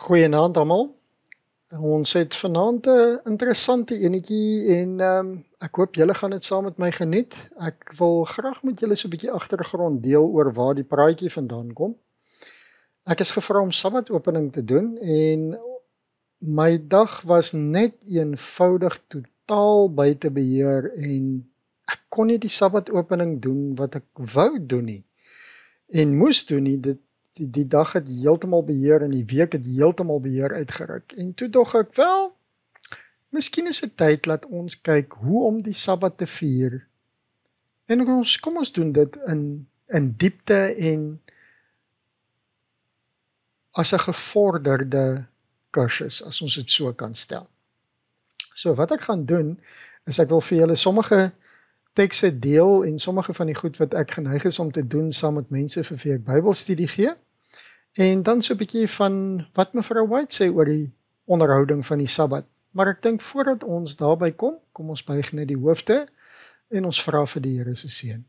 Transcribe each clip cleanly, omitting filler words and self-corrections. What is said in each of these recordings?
Goeienaand almal. Ons het vanaand 'n interessante enetjie en ek hoop julle gaan dit saam met my geniet. Ek wil graag met julle so 'n bietjie agtergrond deel oor waar die praatjie vandaan kom. Ek is gevra om sabbatopening te doen en my dag was net eenvoudig totaal buite beheer en ek kon nie die sabbatopening doen wat ek wou doen nie en moes doen nie. Die dag het heeltemal beheer en die week het heeltemal beheer uitgeruk. En toe dog ek, wel, miskien is dit tyd dat ons kyk hoe om die Sabbat te vier. En kom ons doen dit in diepte en as 'n gevorderde kursus, as ons dit so kan stel. So wat ek gaan doen, is ek wil vir julle sommige tekste deel en sommige van die goed wat ek geneig is om te doen saam met mense vir wie ek Bybelstudie gee. En dan so 'n bietjie van wat mevrou White sê oor die onderhouding van die Sabbat. Maar ek dink voordat ons daarby kom ons buig net die hoofde en ons vra vir die Here se seën.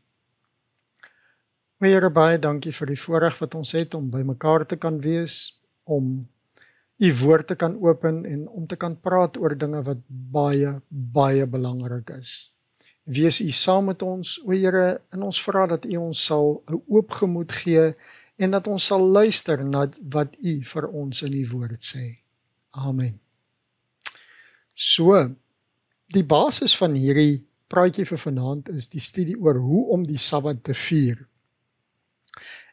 Here, baie dankie vir die voorreg wat ons het om by mekaar te kan wees, om u woord te kan open en om te kan praat oor dinge wat baie, baie belangrik is. Wees u saam met ons, o Here, en ons vra dat u ons sal 'n oop gemoed gee en dat ons sal luister na wat u vir ons in die woord sê. Amen. So, die basis van hierdie praatjie vir vanaand is die studie oor hoe om die Sabbat te vier.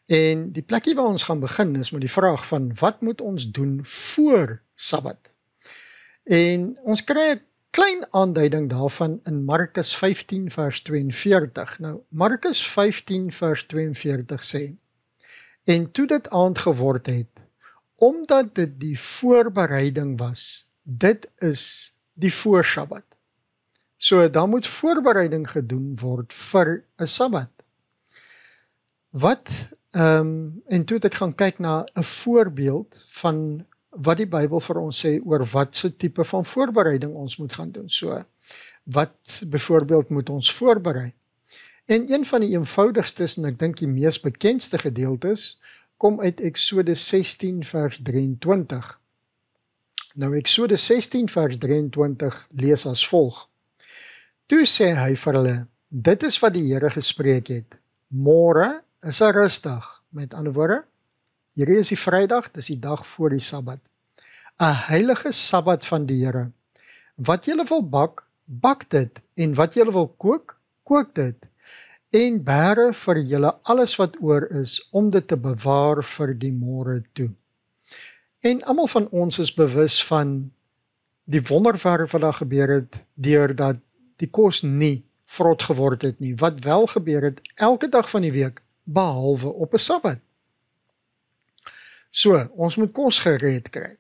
En die plekkie waar ons gaan begin is met die vraag van wat moet ons doen voor Sabbat? En ons kry 'n klein aanduiding daarvan in Markus 15 vers 42. Nou, Markus 15 vers 42 sê, en toe dit aand geword het, omdat dit die voorbereiding was, dit is die voorsabbat. So, daar moet voorbereiding gedoen word vir 'n Sabbat. En toe het ek gaan kyk na 'n voorbeeld van wat die Bybel vir ons sê oor wat se tipe van voorbereiding ons moet gaan doen. So, wat byvoorbeeld moet ons voorberei? En een van die eenvoudigstes en ek dink die mees bekendste gedeeltes kom uit Eksodus 16 vers 23. Nou Eksodus 16 vers 23 lees as volg. Toe sê hy vir hulle, dit is wat die Here gespreek het. Môre is 'n rustdag. Met ander woorde, hierdie is die Vrydag, dis die dag voor die Sabbat. 'n heilige Sabbat van die Here. Wat julle wil bak, bak dit, en wat julle wil kook, kook dit. En bære vir julle alles wat oor is, om dit te bewaar vir die môre toe. En almal van ons is bewus van die wonderwerk wat daar gebeur het, deurdat die kos nie vrot geword het nie, wat wel gebeur het, elke dag van die week, behalwe op 'n Sabbat. So, ons moet kos gereed kry.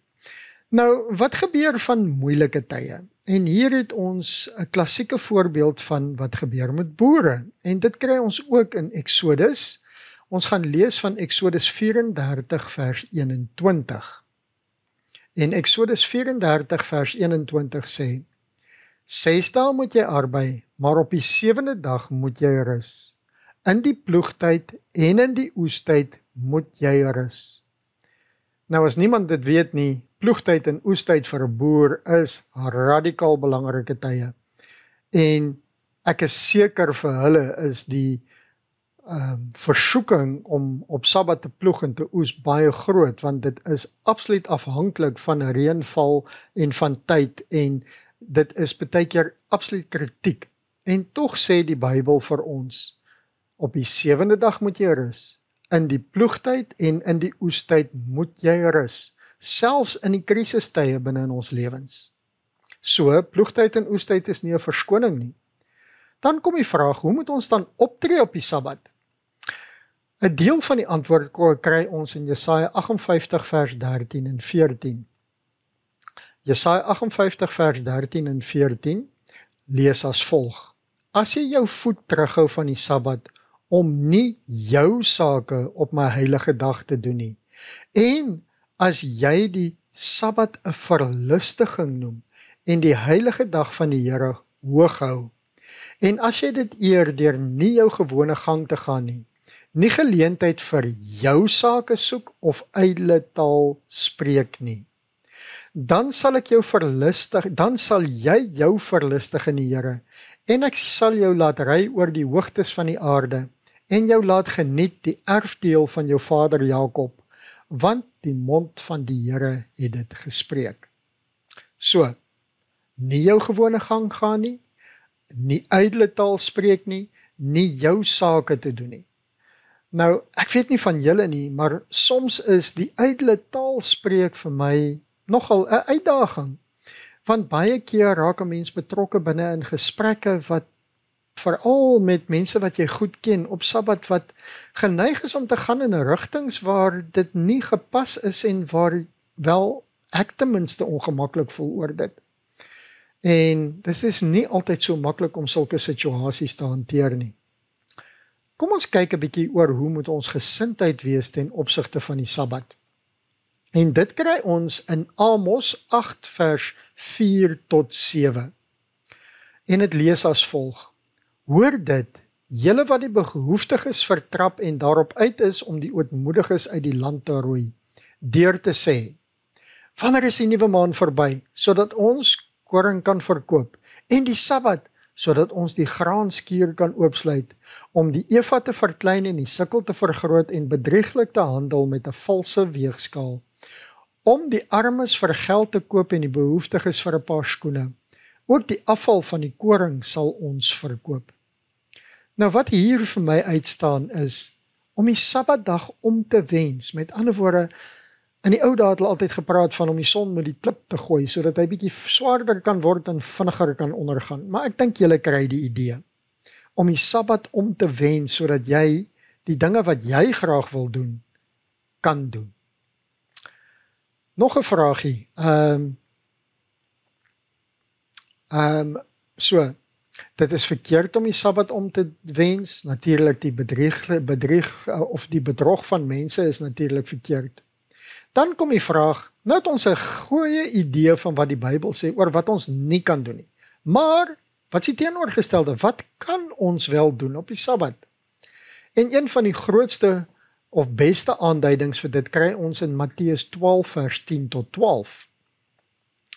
Nou, wat gebeur van moeilike tye? En hier het ons 'n klassieke voorbeeld van wat gebeur met boere. En dit kry ons ook in Eksodus. Ons gaan lees van Eksodus 34 vers 21. En Eksodus 34 vers 21 sê, 6 dae moet jy arbei, maar op die 7de dag moet jy rus. In die ploegtyd en in die oestyd moet jy rus. Nou as niemand dit weet nie, ploegtyd en oestyd vir 'n boer is radikaal belangrike tye. En ek is seker vir hulle is die versoeking om op Sabbat te ploeg en te oes baie groot, want dit is absoluut afhanklik van reënval en van tyd en dit is baie keer absoluut kritiek. En tog sê die Bybel vir ons, op die 7de dag moet jy rus, in die ploegtyd en in die oestyd moet jy rus, selfs in die krisistye binne in ons lewens. So, ploegtyd en oestyd is nie 'n verskoning nie. Dan kom die vraag, hoe moet ons dan optree op die Sabbat? 'n deel van die antwoord kry ons in Jesaja 58 vers 13 en 14. Jesaja 58 vers 13 en 14 lees as volg. As jy jou voet terughou van die Sabbat, om nie jou sake op my heilige dag te doen nie, en as jy die Sabbat 'n verlustiging noem, en die heilige dag van die Here hoog hou, en as jy dit eer deur nie jou gewone gang te gaan nie, nie geleentheid vir jou sake soek of ydelle taal spreek nie. dan sal ek jou verlustig, dan sal jy jou verlustig in die Here, en ek sal jou laat ry oor die hoogtes van die aarde, en jou laat geniet die erfdeel van jou vader Jakob, want die mond van die Here het dit gespreek. So, nie jou gewone gang gaan nie, nie ydelle taal spreek nie, nie jou sake te doen nie. Nou, ek weet nie van julle nie, maar soms is die ydelle taal spreek vir my nogal 'n uitdaging, want baie keer raak 'n mens betrokke binne in gesprekke wat veral met mense wat jy goed ken op Sabbat wat geneig is om te gaan in 'n rigtings waar dit nie gepas is en waar wel ek ten minste ongemaklik voel oor dit. En dit is nie altyd so maklik om sulke situasies te hanteer nie. Kom ons kyk 'n bietjie oor hoe moet ons gesindheid wees ten opsigte van die Sabbat. En dit kry ons in Amos 8 vers 4 tot 7. En dit lees as volg: Hoor dit, julle wat die behoeftiges vertrap en daarop uit is om die ootmoediges uit die land te roei, deur te sê: Wanneer is die nuwe maan verby, sodat ons koring kan verkoop, en die Sabbat, sodat ons die graanskuur kan oopsluit, om die efa te verklein en die sikkel te vergroot en bedrieglik te handel met 'n valse weegskaal, om die armes vir geld te koop en die behoeftiges vir 'n paar skoene. Ook die afval van die koring sal ons verkoop. Nou wat hier vir my uitstaan is, om die Sabbatdag om te wens, met ander woorde, in die ou dae het hulle altyd gepraat van om die son met die klip te gooi, sodat hy bietjie swaarder kan word en vinniger kan ondergaan. Maar ek dink julle kry die idee. Om die Sabbat om te wens, sodat jy die dinge wat jy graag wil doen, kan doen. Nog 'n vraagie. Dit is verkeerd om die Sabbat om te wens. Natuurlik die bedrog van mense is natuurlik verkeerd. Dan kom die vraag, nou het ons 'n goeie idee van wat die Bybel sê oor wat ons nie kan doen nie. Maar, wat is die teenoorgestelde? Wat kan ons wel doen op die Sabbat? En een van die grootste of beste aanduidings vir dit kry ons in Matteus 12 vers 10 tot 12.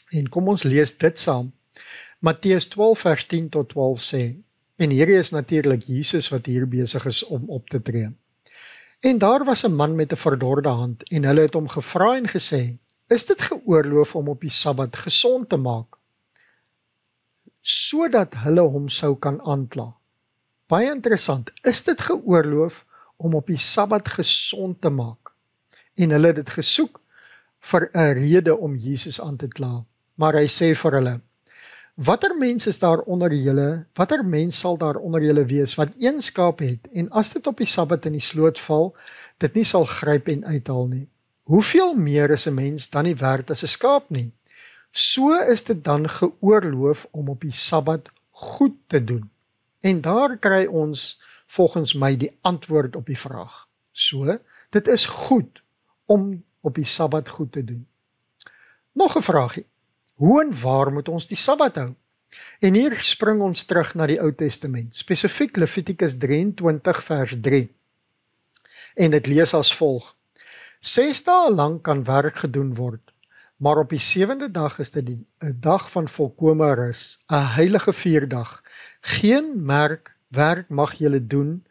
En kom ons lees dit saam. Matteus 12 vers 10 tot 12 sê, en hierdie is natuurlik Jesus wat hier besig is om op te tree. En daar was 'n man met 'n verdorde hand, en hulle het hom gevra en gesê, is dit geoorloof om op die Sabbat gesond te maak, sodat hulle hom sou kan aankla? Baie interessant, is dit geoorloof om op die Sabbat gesond te maak? En hulle het dit gesoek vir 'n rede om Jesus aan te kla. Maar hy sê vir hulle, watter mens sal daar onder julle wees wat een skaap het, en as dit op die Sabbat in die sloot val, dit nie sal gryp en uithaal nie? Hoeveel meer is 'n mens dan nie werd as 'n skaap nie? So is dit dan geoorloof om op die Sabbat goed te doen. En daar kry ons volgens my die antwoord op die vraag. So, dit is goed om op die Sabbat goed te doen. Nog 'n vraagie. Hoe en waar moet ons die Sabbat hou? En hier spring ons terug na die Ou Testament, spesifiek Levitikus 23 vers 3. En dit lees as volg: 6 dae lang kan werk gedoen word, maar op die 7de dag is dit 'n dag van volkome rus, 'n heilige vierdag. Geen werk mag julle doen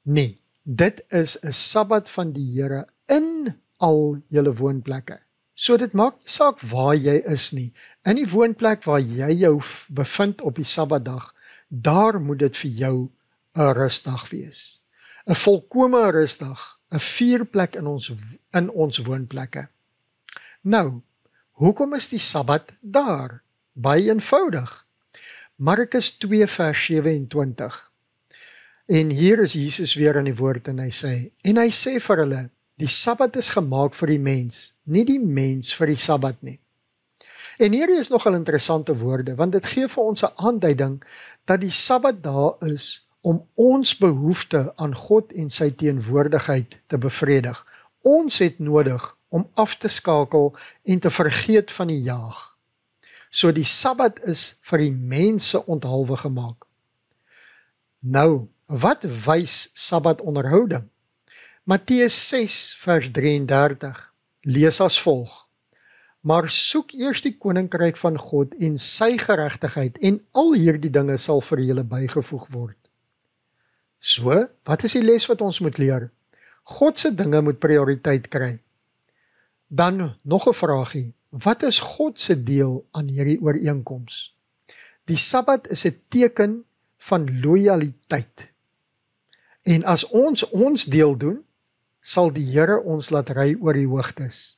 nie. Dit is 'n Sabbat van die Here in al julle woonplekke. So dit maak nie saak waar jy is nie. In die woonplek waar jy jou bevind op die Sabbatdag, daar moet dit vir jou 'n rustdag wees. 'n volkome rustdag, 'n vierplek in ons woonplekke. Nou, hoekom is die Sabbat daar? Baie eenvoudig. Markus 2 vers 27. En hier is Jesus weer in die woord en hy sê vir hulle, die Sabbat is gemaak vir die mens, nie die mens vir die Sabbat nie. En hier is nogal interessante woorde, want dit gee vir ons 'n aanduiding dat die Sabbat daar is om ons behoefte aan God en sy teenwoordigheid te bevredig. Ons het nodig om af te skakel en te vergeet van die jaag. So die Sabbat is vir die mense onthalwe gemaak. Nou, wat wys Sabbat onderhouding? Matteus 6 vers 33 lees as volg: maar soek eers die koninkryk van God en sy geregtigheid en al hierdie dinge sal vir julle bygevoeg word. So, wat is die les wat ons moet leer? God se dinge moet prioriteit kry. Dan nog 'n vraagie, wat is God se deel aan hierdie ooreenkoms? Die Sabbat is 'n teken van lojaliteit. En as ons deel doen, sal die Here ons laat ry oor die hoogtes.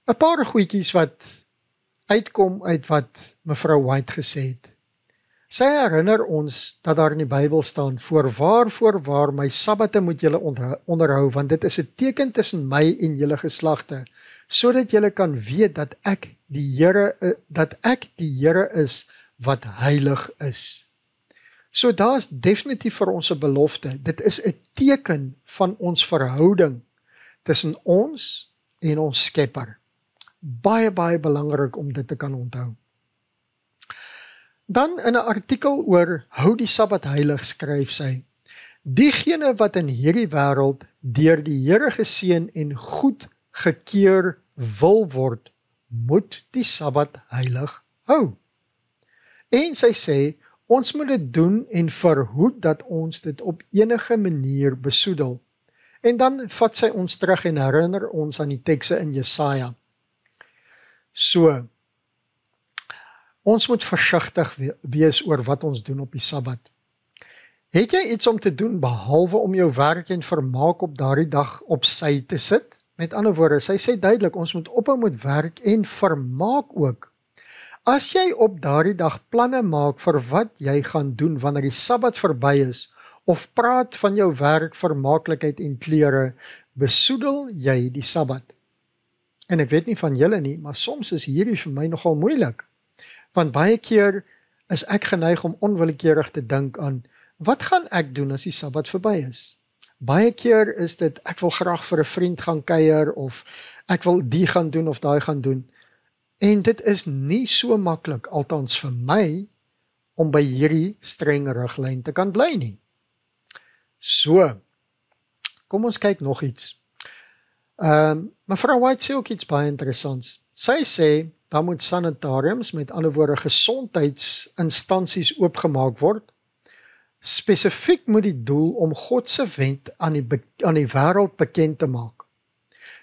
'n Paar goedjies wat uitkom uit wat mevrou White gesê het. Sy herinner ons dat daar in die Bybel staan, voorwaar, my Sabbatte moet julle onderhou, want dit is 'n teken tussen my en julle geslagte, sodat julle kan weet dat ek die Here is wat heilig is. So daar's definitief vir ons 'n belofte. Dit is 'n teken van ons verhouding tussen ons en ons Skepper. Baie belangrik om dit te kan onthou. Dan in 'n artikel oor hou die Sabbat heilig skryf sy, diegene wat in hierdie wêreld deur die Here geseën en goed gekeur wil word, moet die Sabbat heilig hou. En sy sê, ons moet dit doen en verhoed dat ons dit op enige manier besoedel. En dan vat sy ons terug en herinner ons aan die tekste in Jesaja. So, ons moet versigtig wees oor wat ons doen op die Sabbat. Het jy iets om te doen behalwe om jou werk en vermaak op daardie dag op sy te sit? Met ander woorde, sy sê duidelik, ons moet ophou met werk en vermaak ook. As jy op daardie dag planne maak vir wat jy gaan doen wanneer die Sabbat verby is, of praat van jou werk, vermaaklikheid en klere, besoedel jy die Sabbat. En ek weet nie van julle nie, maar soms is hierdie vir my nogal moeilik. Want baie keer is ek geneig om onwillekeurig te dink aan, wat gaan ek doen as die Sabbat verby is? Baie keer is dit, ek wil graag vir 'n vriend gaan kuier, of ek wil die gaan doen of daai gaan doen. En dit is nie so maklik, althans vir my, om by hierdie strenge riglyn te kan bly nie. So, kom ons kyk nog iets. Mevrou White sê ook iets baie interessants. Sy sê, daar moet sanitariums, met ander woorde gesondheidsinstansies oopgemaak word. Spesifiek moet die doel om God se wet aan die wêreld bekend te maak.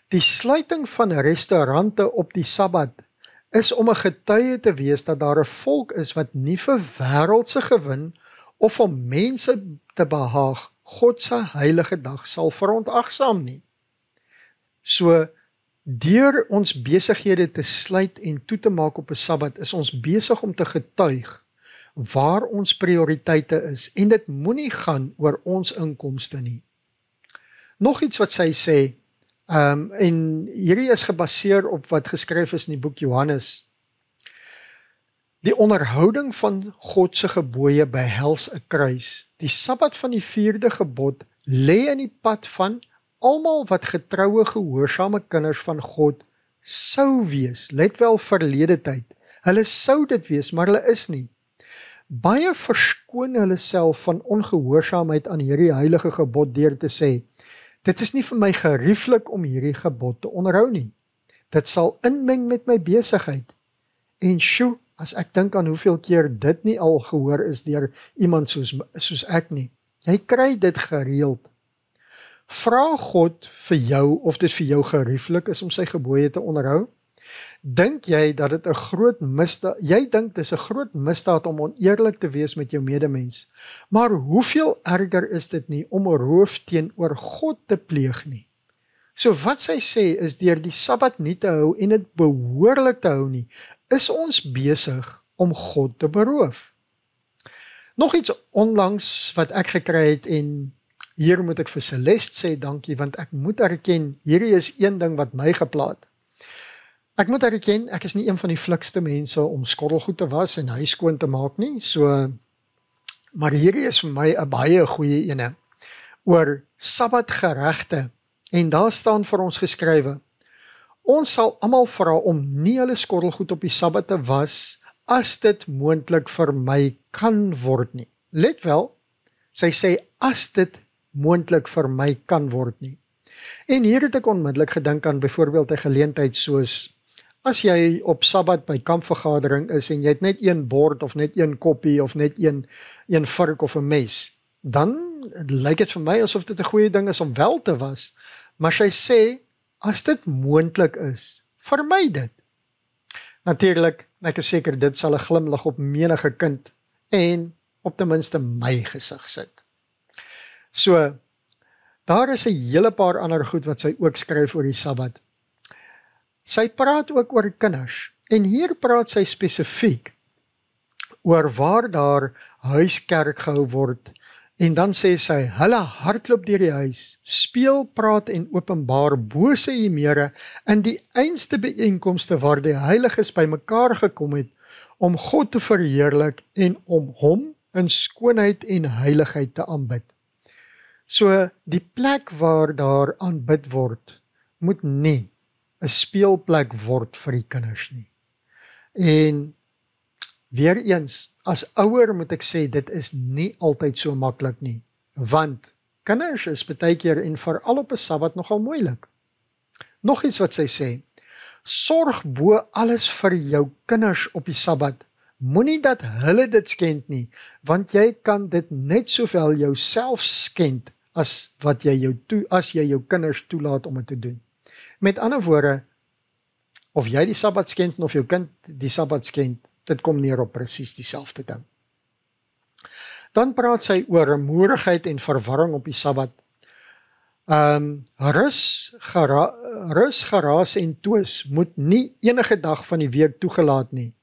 Die sluiting van restaurante op die Sabbat is om 'n getuie te wees dat daar 'n volk is wat nie vir wêreldse gewin of om mense te behaag God se heilige dag sal verontagsaam nie. So, deur ons besighede te sluit en toe te maak op 'n Sabbat, is ons besig om te getuig waar ons prioriteite is, en dit moenie gaan oor ons inkomste nie. Nog iets wat sy sê, en hierdie is gebaseer op wat geskryf is in die boek Johannes. Die onderhouding van God se gebooie behels 'n kruis. Die Sabbat van die 4de gebod lê in die pad van almal wat getroue gehoorsame kinders van God sou wees. Let wel, verlede tyd. Hulle sou dit wees, maar hulle is nie. Baie verskoon hulle self van ongehoorsaamheid aan hierdie heilige gebod deur te sê, dit is nie vir my gerieflik om hierdie gebod te onderhou nie. Dit sal inmeng met my besigheid. En sjoe, as ek dink aan hoeveel keer dit nie al gehoor is deur iemand soos ek nie. Jy kry dit gereeld. Vra God vir jou of dit vir jou gerieflik is om sy gebooie te onderhou? Dink jy dat dit 'n groot misdaad, jy dink dis 'n groot misdaad om oneerlik te wees met jou medemens, maar hoeveel erger is dit nie om 'n roof teenoor God te pleeg nie? So wat sy sê is, deur die Sabbat nie te hou en dit behoorlik te hou nie, is ons besig om God te beroof. Nog iets onlangs wat ek gekry het, en hier moet ek vir Celeste sê dankie, want ek moet erken, hierdie is een ding wat my geplaat. Ek moet erken, ek is nie een van die flikste mense om skottelgoed te was en huis skoon te maak nie, so, maar hierdie is vir my 'n baie goeie ene, oor Sabbatgeregte, en daar staan vir ons geskrywe, ons sal almal vra om nie hulle skottelgoed op die Sabbat te was, as dit moontlik vermy kan word nie. Let wel, sy sê, as dit moontlik vermy kan word nie. En hier het ek onmiddellik gedink aan byvoorbeeld 'n geleentheid soos as jy op Sabbat by kampvergadering is en jy het net een bord of net een koppie of net een vurk of 'n mes, dan lyk dit vir my asof dit 'n goeie ding is om wel te was. Maar sy sê, as dit moontlik is, vermy dit. Natuurlik, ek is seker dit sal 'n glimlag op menige kind en op ten minste my gesig sit. So, daar is 'n hele paar ander goed wat sy ook skryf oor die Sabbat. Sy praat ook oor kinders, en hier praat sy spesifiek oor waar daar huiskerk gehou word, en dan sê sy, hulle hardloop deur die huis, speel, praat en openbaar bose hemere in die einste byeenkomste waar die heiliges bymekaar gekom het, om God te verheerlik en om hom in skoonheid en heiligheid te aanbid. So, die plek waar daar aanbid word, moet nie 'n speelplek word vir die kinders nie. En weer eens, as ouer moet ek sê, dit is nie altyd so maklik nie, want kinders is baie keer en veral op 'n Sabbat nogal moeilik. Nog iets wat sy sê, sorg bo alles vir jou kinders op die Sabbat, moenie dat hulle dit skend nie, want jy kan dit net soveel jouself skend, as jy jou kinders toelaat om dit te doen. Met ander woorde, of jy die Sabbat skend of jou kind die Sabbat skend, dit kom neer op presies dieselfde ding. Dan praat sy oor rumoerigheid en verwarring op die Sabbat. Rus, geraas en toos moet nie enige dag van die week toegelaat nie.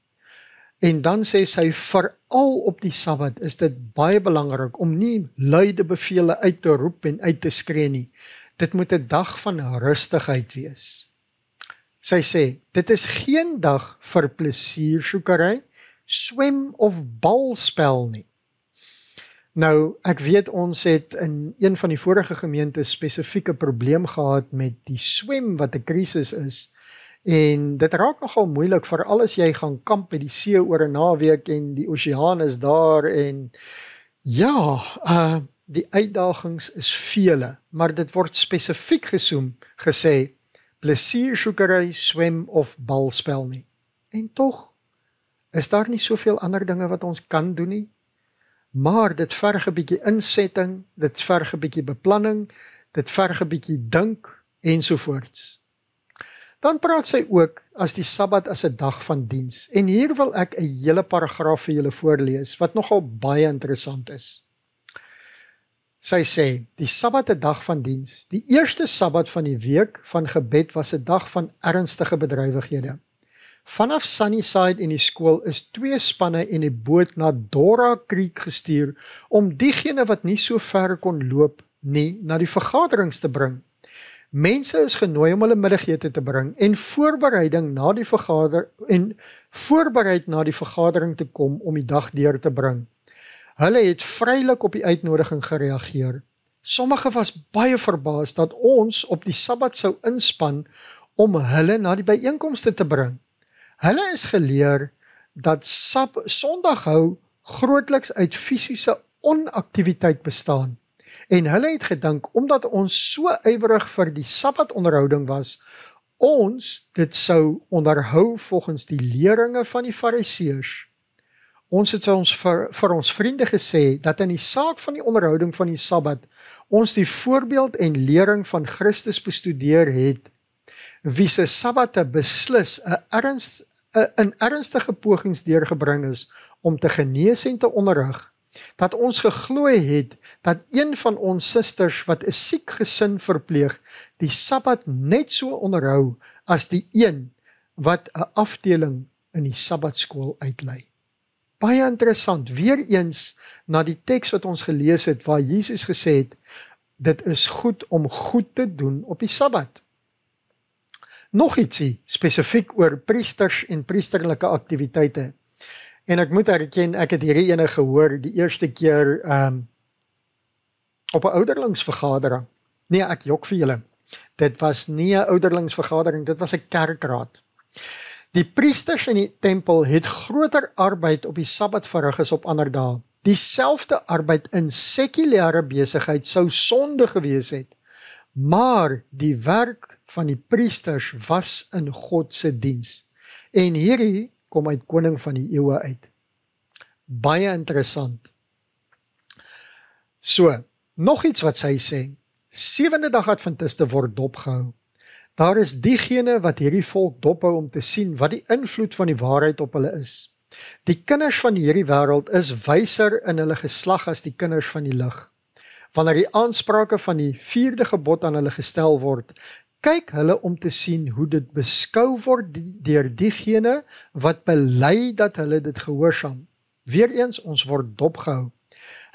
En dan sê sy, veral op die Sabbat is dit baie belangrik om nie luide bevele uit te roep en uit te skree nie. Dit moet 'n dag van rustigheid wees. Sy sê, dit is geen dag vir plesiersoekery, swem of balspel nie. Nou, ek weet ons het in een van die vorige gemeentes spesifieke probleem gehad met die swem wat 'n krisis is, en dit raak nogal moeilik, veral as jy gaan kamp by die see oor 'n naweek en die oseaan is daar, en ja, die uitdagings is vele, maar dit word spesifiek gesê, plesiersoekery, swem of balspel nie. En tog, is daar nie soveel ander dinge wat ons kan doen nie, maar dit verg 'n bietjie insetting, dit verg 'n bietjie beplanning, dit verg 'n bietjie dink, ensovoorts. Dan praat sy ook as die Sabbat as 'n dag van diens, en hier wil ek 'n hele paragraaf vir julle voorlees, wat nogal baie interessant is. Sy sê, die Sabbat 'n dag van diens. Die eerste Sabbat van die week van gebed was 'n dag van ernstige bedrywighede. Vanaf Sunnyside en die skool is 2 spanne en 'n boot na Dora Creek gestuur om diegene wat nie so ver kon loop nie na die vergaderings te bring. Mense is genooi om hulle middagete te bring en voorbereid na die vergadering te kom om die dag deur te bring. Hulle het vrylik op die uitnodiging gereageer. Sommige was baie verbaas dat ons op die Sabbat sou inspan om hulle na die byeenkomste te bring. Hulle is geleer dat Sondaghou grootliks uit fisiese onaktiwiteit bestaan. En hulle het gedink, omdat ons so ywerig vir die Sabbatonderhouding was, ons dit sou onderhou volgens die leringe van die Fariseërs. Ons het vir ons vriende gesê, dat in die saak van die onderhouding van die Sabbat, ons die voorbeeld en lering van Christus bestudeer het, wie se Sabbate beslis in ernstige pogings deurgebring is, om te genees en te onderrig, dat ons geglo het, dat een van ons susters, wat 'n siek gesin verpleeg, die Sabbat net so onderhou, as die een, wat 'n afdeling in die Sabbatskool uitlei. Baie interessant, weer eens, na die teks wat ons gelees het, waar Jesus gesê het, dit is goed om goed te doen op die Sabbat. Nog ietsie, spesifiek oor priesters en priesterlike aktiwiteite. En ek moet erken, ek het hierdie ene gehoor, die eerste keer op 'n ouderlingsvergadering. Nee, ek jok vir julle. Dit was nie 'n ouderlingsvergadering, dit was 'n kerkraad. Die priesters in die tempel het groter arbeid op die Sabbat verrig as op ander dae. Dieselfde arbeid in sekulêre besigheid sou sonde gewees het, maar die werk van die priesters was in God se diens. En hierdie kom uit Koning van die Eeue uit. Baie interessant. So, nog iets wat sy sê, 7de dag Adventiste word dopgehou. Daar is diegene wat hierdie volk dophou om te sien wat die invloed van die waarheid op hulle is. Die kinders van hierdie wêreld is wyser in hulle geslag as die kinders van die lig. Wanneer die aansprake van die 4de gebod aan hulle gestel word, kyk hulle om te sien hoe dit beskou word deur diegene wat bely dat hulle dit gehoorsaam. Weereens, ons word dopgehou.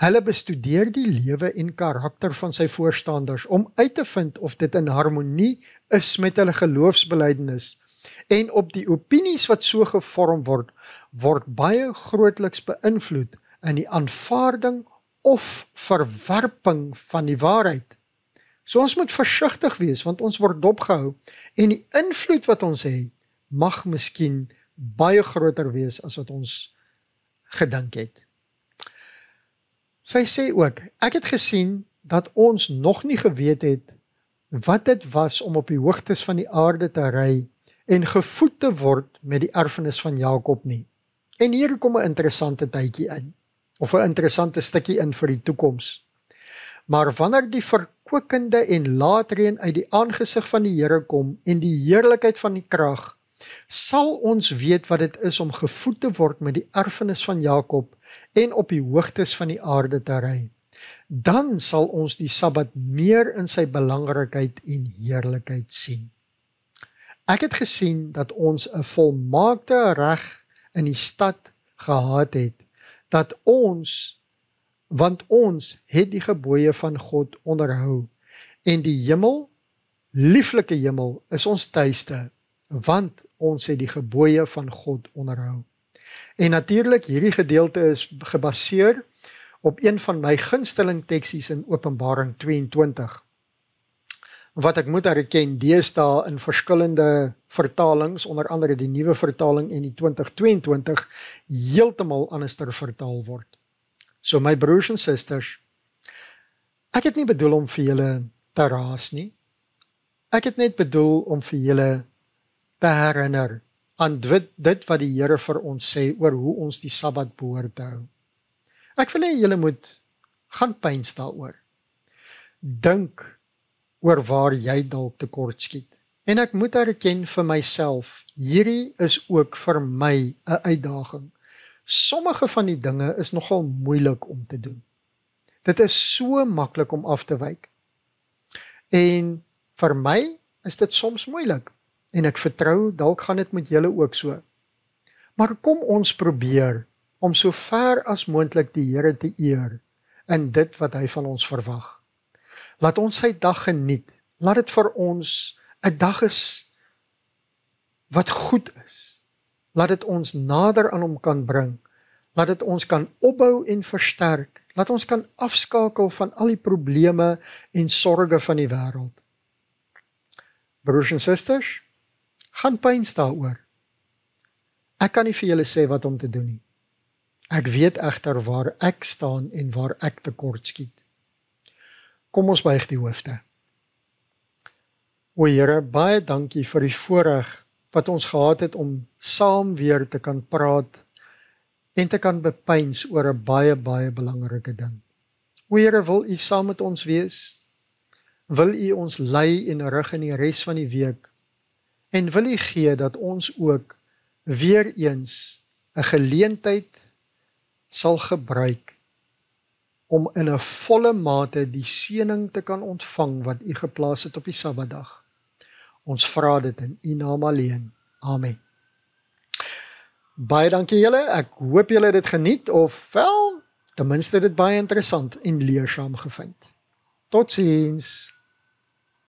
Hulle bestudeer die lewe en karakter van sy voorstanders om uit te vind of dit in harmonie is met hulle geloofsbelijdenis. En op die opinies wat so gevorm word baie grootliks beïnvloed in die aanvaarding of verwerping van die waarheid. So ons moet versigtig wees, want ons word dopgehou, en die invloed wat ons het, mag miskien baie groter wees as wat ons gedink het. Sy sê ook, ek het gesien dat ons nog nie geweet het wat dit was om op die hoogtes van die aarde te ry en gevoed te word met die erfenis van Jakob nie. En hier kom 'n interessante tydjie in, of 'n interessante stukkie in vir die toekoms. Maar wanneer die verkwikkende en laatreën uit die aangesig van die Here kom en die heerlikheid van die krag, sal ons weet wat dit is om gevoed te word met die erfenis van Jakob en op die hoogtes van die aarde te ry. Dan sal ons die Sabbat meer in sy belangrikheid en heerlikheid sien. Ek het gesien dat ons 'n volmaakte reg in die stad gehad het, want ons het die gebooie van God onderhou, en die hemel, lieflike hemel, is ons tuiste, want ons het die gebooie van God onderhou. En natuurlik, hierdie gedeelte is gebaseer op een van my gunsteling teksies in Openbaring 22, wat ek moet erken, deesdae in verskillende vertalings, onder andere die nuwe vertaling en die 2022, heeltemal anderster vertaal word. So my broers en susters, ek het nie bedoel om vir julle te raas nie. Ek het net bedoel om vir julle te herinner aan dit wat die Here vir ons sê oor hoe ons die Sabbat behoort te hou. Ek wil hê julle moet gaan pyns daaroor. Dink oor waar jy dalk tekort skiet. En ek moet erken vir myself, hierdie is ook vir my 'n uitdaging. Sommige van die dinge is nogal moeilik om te doen. Dit is so maklik om af te wyk. En vir my is dit soms moeilik. En ek vertrou, dalk gaan dit met julle ook so. Maar kom ons probeer om so ver as moontlik die Here te eer in dit wat hy van ons verwag. Laat ons sy dag geniet. Laat dit vir ons 'n dag is wat goed is. Laat dit ons nader aan hom kan bring. Laat dit ons kan opbou en versterk. Laat ons kan afskakel van al die probleme en sorges van die wêreld. Broers en susters, gaan pyns daaroor. Ek kan nie vir julle sê wat om te doen nie. Ek weet egter waar ek staan en waar ek tekort skiet. Kom ons buig die hoofde. O Here, baie dankie vir die voorreg wat ons gehad het om saam weer te kan praat en te kan bepyns oor 'n baie, baie belangrike ding. O Here, wil U saam met ons wees? Wil U ons lei en rig in die res van die week? En wil U gee dat ons ook weer eens 'n geleentheid sal gebruik om in 'n volle mate die seëning te kan ontvang wat U geplaas het op die Sabbatdag. Ons vra dit in U naam alleen. Amen. Baie dankie julle. Ek hoop julle het dit geniet of wel, ten minste dit baie interessant en leersaam gevind. Totsiens.